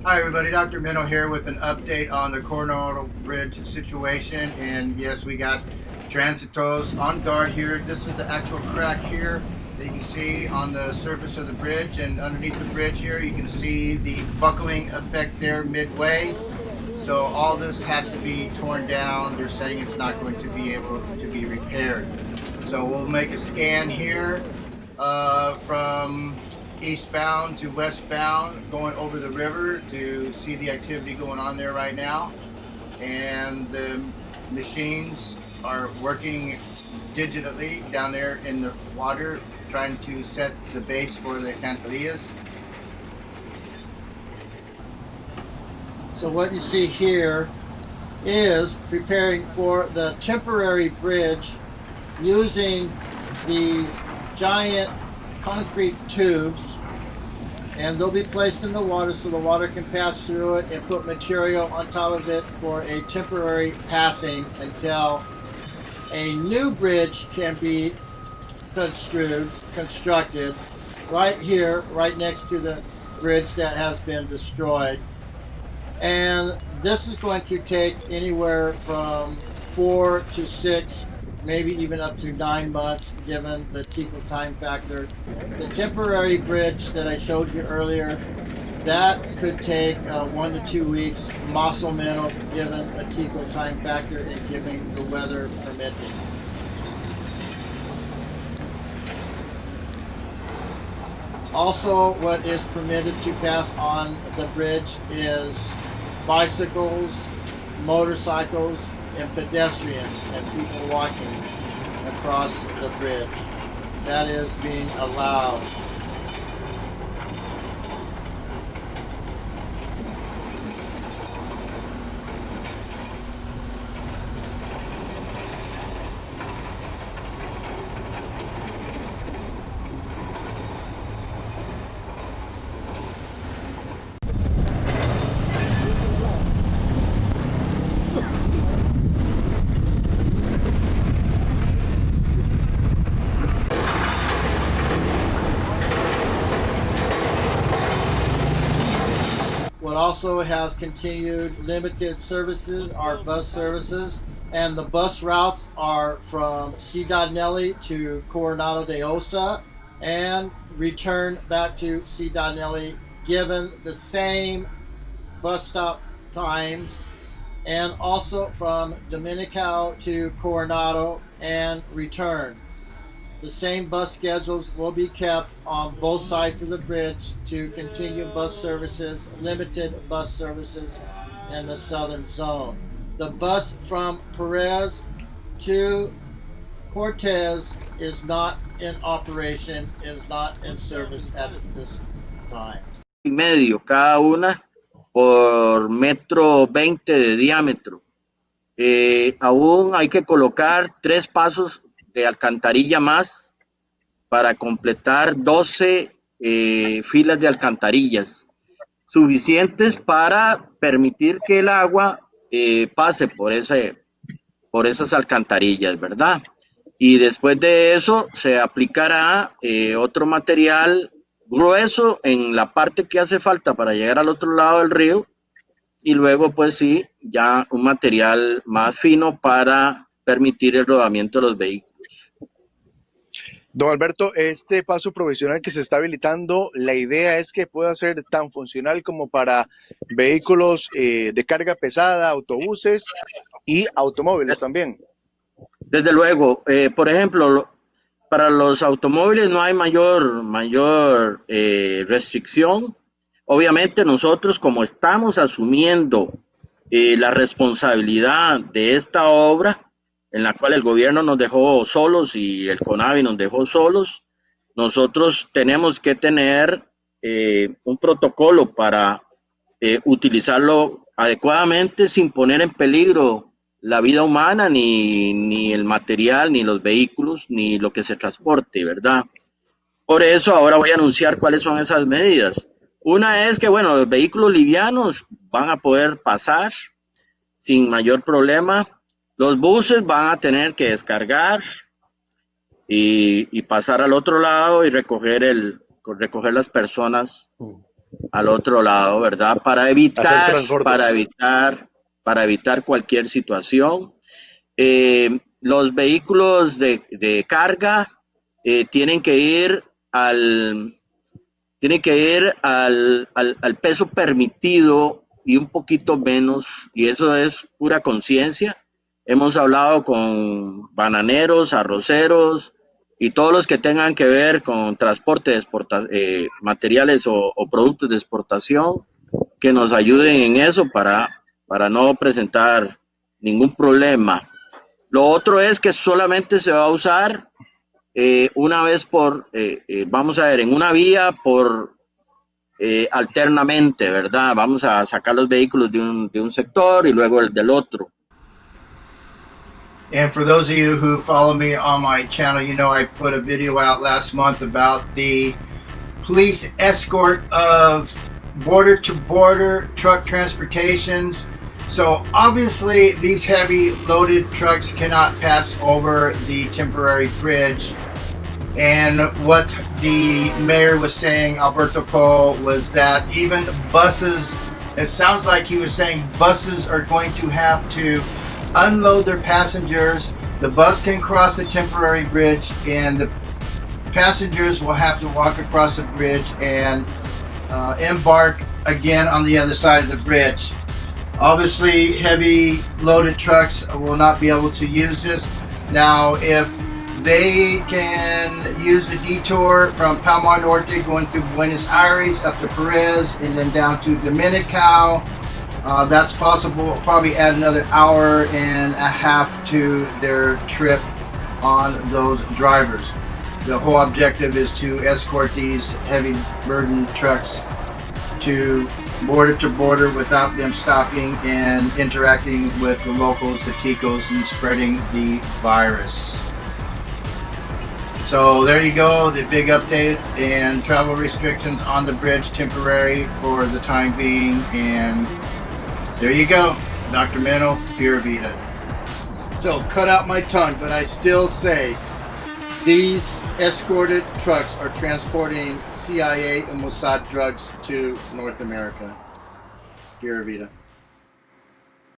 Hi everybody, Dr. Minnow here with an update on the Coronado Bridge situation. And yes, we got transitos on guard here. This is the actual crack here that you can see on the surface of the bridge, and underneath the bridge here you can see the buckling effect there midway. So all this has to be torn down. They're saying it's not going to be able to be repaired. So we'll make a scan here from eastbound to westbound, going over the river to see the activity going on there right now. And the machines are working digitally down there in the water, trying to set the base for the cantilillas. So what you see here is preparing for the temporary bridge using these giant concrete tubes, and they'll be placed in the water so the water can pass through it and put material on top of it for a temporary passing until a new bridge can be constructed right here, right next to the bridge that has been destroyed. And this is going to take anywhere from 4 to 6, maybe even up to 9 months, given the typical time factor. The temporary bridge that I showed you earlier, that could take 1 to 2 weeks, más o menos, given a typical time factor and giving the weather permitting. Also, what is permitted to pass on the bridge is bicycles, motorcycles, and pedestrians and people walking across the bridge. That is being allowed. What also has continued limited services are bus services, and the bus routes are from Ciudad Nelly to Coronado de Osa and return back to Ciudad Nelly, given the same bus stop times, and also from Dominicao to Coronado and return. The same bus schedules will be kept on both sides of the bridge to continue bus services, limited bus services in the southern zone. The bus from Perez to Cortez is not in operation, is not in service at this time. Y medio cada una por metro 20 de diámetro. Aún hay que colocar 3 pasos de alcantarilla más para completar 12 filas de alcantarillas suficientes para permitir que el agua pase por esas alcantarillas, ¿verdad? Y después de eso se aplicará otro material grueso en la parte que hace falta para llegar al otro lado del río, y luego pues sí, ya un material más fino para permitir el rodamiento de los vehículos. Don Alberto, este paso provisional que se está habilitando, la idea es que pueda ser tan funcional como para vehículos de carga pesada, autobuses y automóviles también. Desde luego, por ejemplo, para los automóviles no hay mayor restricción. Obviamente nosotros, como estamos asumiendo la responsabilidad de esta obra, en la cual el gobierno nos dejó solos y el CONAVI nos dejó solos, nosotros tenemos que tener un protocolo para utilizarlo adecuadamente sin poner en peligro la vida humana, ni el material, ni los vehículos, ni lo que se transporte, ¿verdad? Por eso ahora voy a anunciar cuáles son esas medidas. Una es que, bueno, los vehículos livianos van a poder pasar sin mayor problema. Los buses van a tener que descargar y pasar al otro lado y recoger las personas al otro lado, ¿verdad? Para evitar cualquier situación. Los vehículos de carga tienen que ir al peso permitido y un poquito menos, y eso es pura conciencia. Hemos hablado con bananeros, arroceros y todos los que tengan que ver con transporte de materiales o productos de exportación, que nos ayuden en eso para no presentar ningún problema. Lo otro es que solamente se va a usar una vez vamos a ver, en una vía alternamente, ¿verdad? Vamos a sacar los vehículos de un sector y luego el del otro. And for those of you who follow me on my channel, you know I put a video out last month about the police escort of border-to-border truck transportations. So obviously these heavy loaded trucks cannot pass over the temporary bridge. And what the mayor was saying, Alberto Cole, was that even buses, it sounds like he was saying buses are going to have to unload their passengers. The bus can cross the temporary bridge and the passengers will have to walk across the bridge and embark again on the other side of the bridge. Obviously, heavy loaded trucks will not be able to use this. Now, if they can use the detour from Palmar Norte going through Buenos Aires up to Perez and then down to Dominical, that's possible. Probably add another hour and a half to their trip on those drivers. The whole objective is to escort these heavy burden trucks to border without them stopping and interacting with the locals, the Ticos, and spreading the virus. So there you go, the big update and travel restrictions on the bridge temporary for the time being. And there you go, Dr. Meno, Pura Vida. So cut out my tongue, but I still say these escorted trucks are transporting CIA and Mossad drugs to North America. Pura Vida.